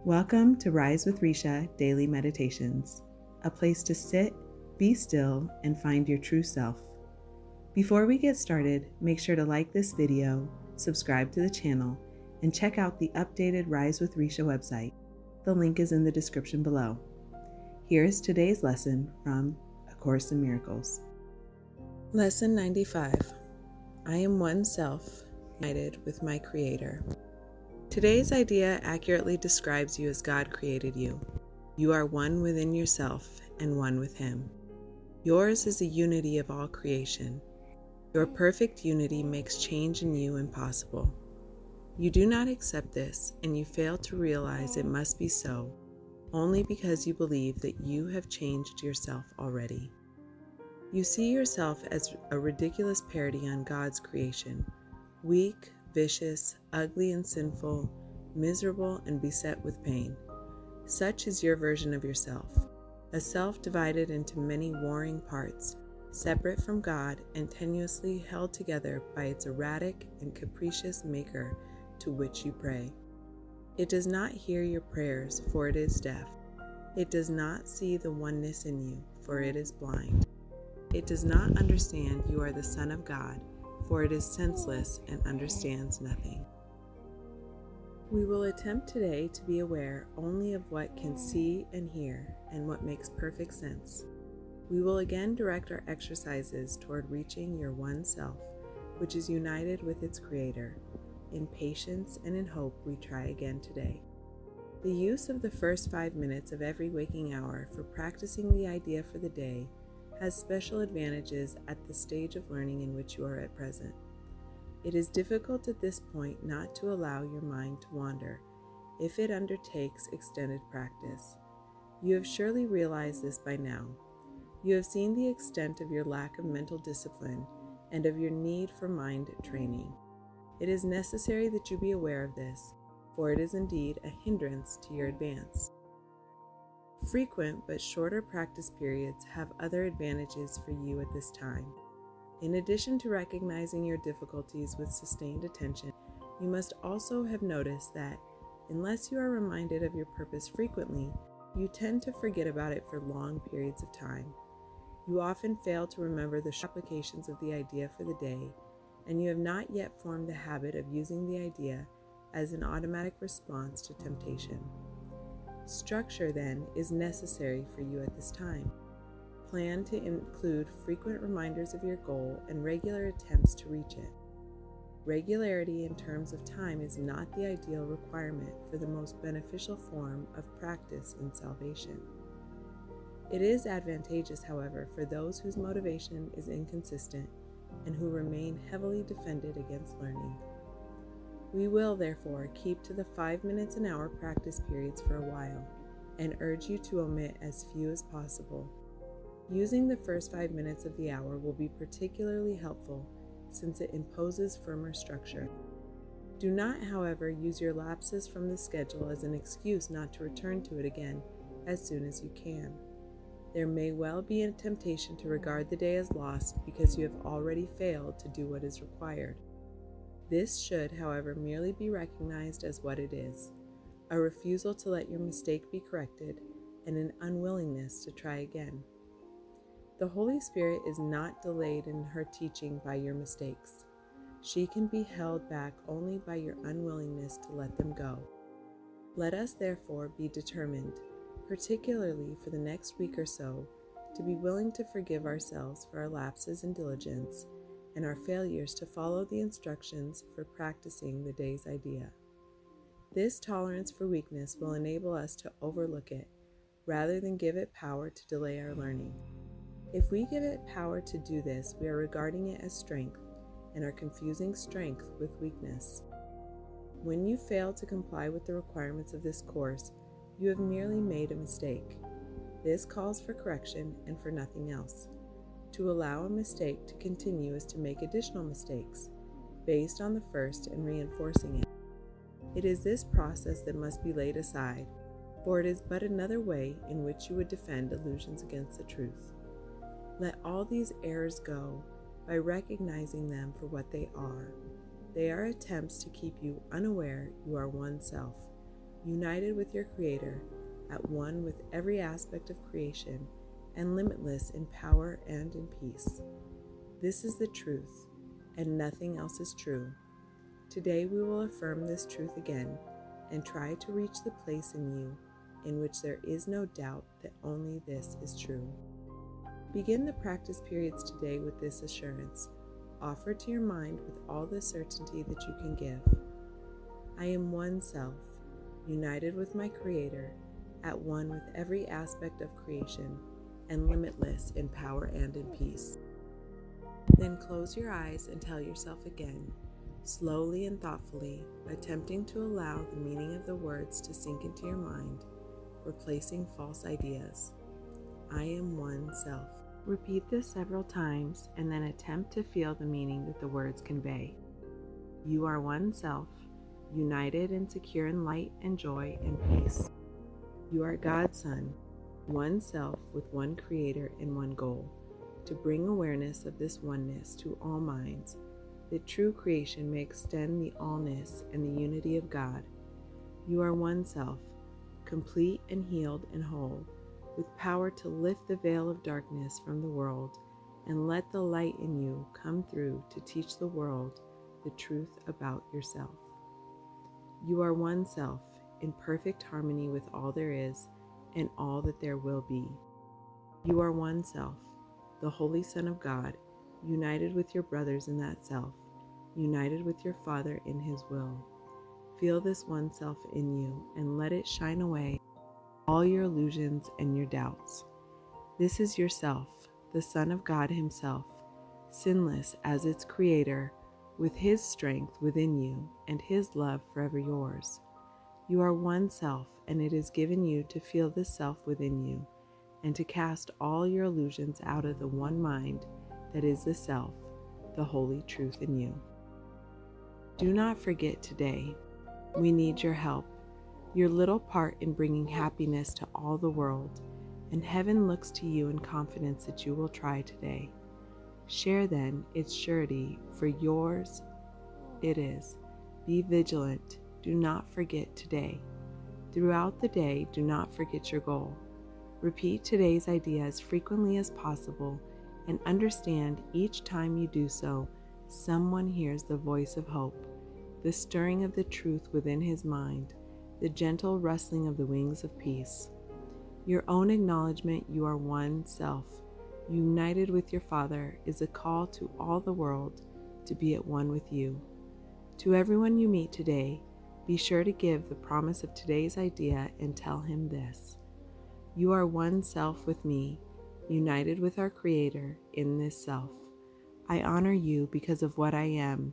Welcome to Rise with Recia Daily Meditations, a place to sit, be still, and find your true self. Before we get started, make sure to like this video, subscribe to the channel, and check out the updated Rise with Recia website. The link is in the description below. Here is today's lesson from A Course in Miracles. Lesson 95. I am one self, united with my Creator. Today's idea accurately describes you as God created you. You are one within yourself and one with Him. Yours is the unity of all creation. Your perfect unity makes change in you impossible. You do not accept this, and you fail to realize it must be so, only because you believe that you have changed yourself already. You see yourself as a ridiculous parody on God's creation, weak, vicious, ugly and sinful, miserable and beset with pain. Such is your version of yourself, a self divided into many warring parts, separate from God and tenuously held together by its erratic and capricious maker to which you pray. It does not hear your prayers, for it is deaf. It does not see the oneness in you, for it is blind. It does not understand you are the Son of God, for it is senseless and understands nothing. We will attempt today to be aware only of what can see and hear and what makes perfect sense. We will again direct our exercises toward reaching your one self, which is united with its Creator. In patience and in hope, we try again today. The use of the first 5 minutes of every waking hour for practicing the idea for the day has special advantages at the stage of learning in which you are at present. It is difficult at this point not to allow your mind to wander if it undertakes extended practice. You have surely realized this by now. You have seen the extent of your lack of mental discipline and of your need for mind training. It is necessary that you be aware of this, for it is indeed a hindrance to your advance. Frequent but shorter practice periods have other advantages for you at this time. In addition to recognizing your difficulties with sustained attention, you must also have noticed that, unless you are reminded of your purpose frequently, you tend to forget about it for long periods of time. You often fail to remember the applications of the idea for the day, and you have not yet formed the habit of using the idea as an automatic response to temptation. Structure, then, is necessary for you at this time. Plan to include frequent reminders of your goal and regular attempts to reach it. Regularity in terms of time is not the ideal requirement for the most beneficial form of practice in salvation. It is advantageous, however, for those whose motivation is inconsistent and who remain heavily defended against learning. We will, therefore, keep to the 5 minutes an hour practice periods for a while, and urge you to omit as few as possible. Using the first 5 minutes of the hour will be particularly helpful, since it imposes firmer structure. Do not, however, use your lapses from the schedule as an excuse not to return to it again as soon as you can. There may well be a temptation to regard the day as lost because you have already failed to do what is required. This should, however, merely be recognized as what it is, a refusal to let your mistake be corrected and an unwillingness to try again. The Holy Spirit is not delayed in her teaching by your mistakes. She can be held back only by your unwillingness to let them go. Let us, therefore, be determined, particularly for the next week or so, to be willing to forgive ourselves for our lapses in diligence and our failures to follow the instructions for practicing the day's idea. This tolerance for weakness will enable us to overlook it, rather than give it power to delay our learning. If we give it power to do this, we are regarding it as strength, and are confusing strength with weakness. When you fail to comply with the requirements of this course, you have merely made a mistake. This calls for correction and for nothing else. To allow a mistake to continue is to make additional mistakes, based on the first and reinforcing it. It is this process that must be laid aside, for it is but another way in which you would defend illusions against the truth. Let all these errors go by recognizing them for what they are. They are attempts to keep you unaware you are one self, united with your Creator, at one with every aspect of creation, and limitless in power and in peace. This is the truth, and nothing else is true. Today we will affirm this truth again and try to reach the place in you in which there is no doubt that only this is true. Begin the practice periods today with this assurance, offered to your mind with all the certainty that you can give. I am one self, united with my Creator, at one with every aspect of creation, and limitless in power and in peace. Then close your eyes and tell yourself again, slowly and thoughtfully, attempting to allow the meaning of the words to sink into your mind, replacing false ideas. I am one self. Repeat this several times and then attempt to feel the meaning that the words convey. You are one self, united and secure in light and joy and peace. You are God's Son, one self with one Creator and one goal, to bring awareness of this oneness to all minds, that true creation may extend the allness and the unity of God. You are one self, complete and healed and whole, with power to lift the veil of darkness from the world and let the light in you come through to teach the world the truth about yourself. You are one self, in perfect harmony with all there is and all that there will be. You are one self, the Holy Son of God, united with your brothers in that self, united with your Father in His will. Feel this one self in you and let it shine away all your illusions and your doubts. This is yourself, the Son of God Himself, sinless as its Creator, with His strength within you and His love forever yours. You are one self, and it is given you to feel this self within you and to cast all your illusions out of the one mind that is the self, the holy truth in you. Do not forget today. We need your help, your little part in bringing happiness to all the world, and heaven looks to you in confidence that you will try today. Share then its surety, for yours it is. Be vigilant. Do not forget today. Throughout the day, do not forget your goal. Repeat today's idea as frequently as possible, and understand each time you do so, someone hears the voice of hope, the stirring of the truth within his mind, the gentle rustling of the wings of peace. Your own acknowledgement you are one self, united with your Father, is a call to all the world to be at one with you. To everyone you meet today, be sure to give the promise of today's idea and tell him this: you are one self with me, united with our Creator in this self. I honor you because of what I am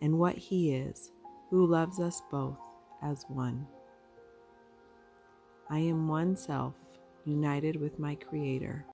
and what He is, who loves us both as one. I am one self, united with my Creator.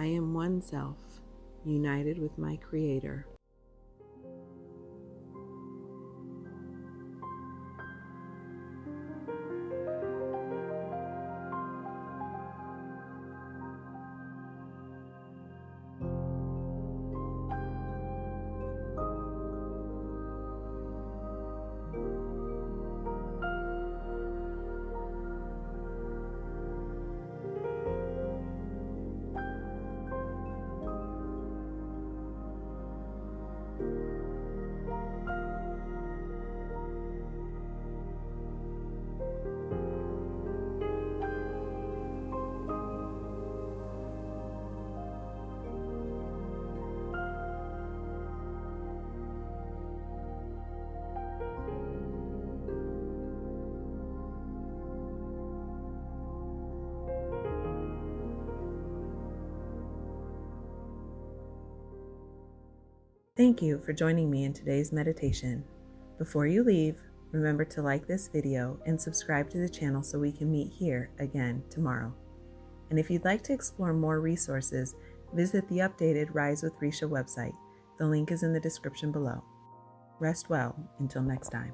I am one self, united with my Creator. Thank you for joining me in today's meditation. Before you leave, remember to like this video and subscribe to the channel so we can meet here again tomorrow. And if you'd like to explore more resources, visit the updated Rise with Recia website. The link is in the description below. Rest well until next time.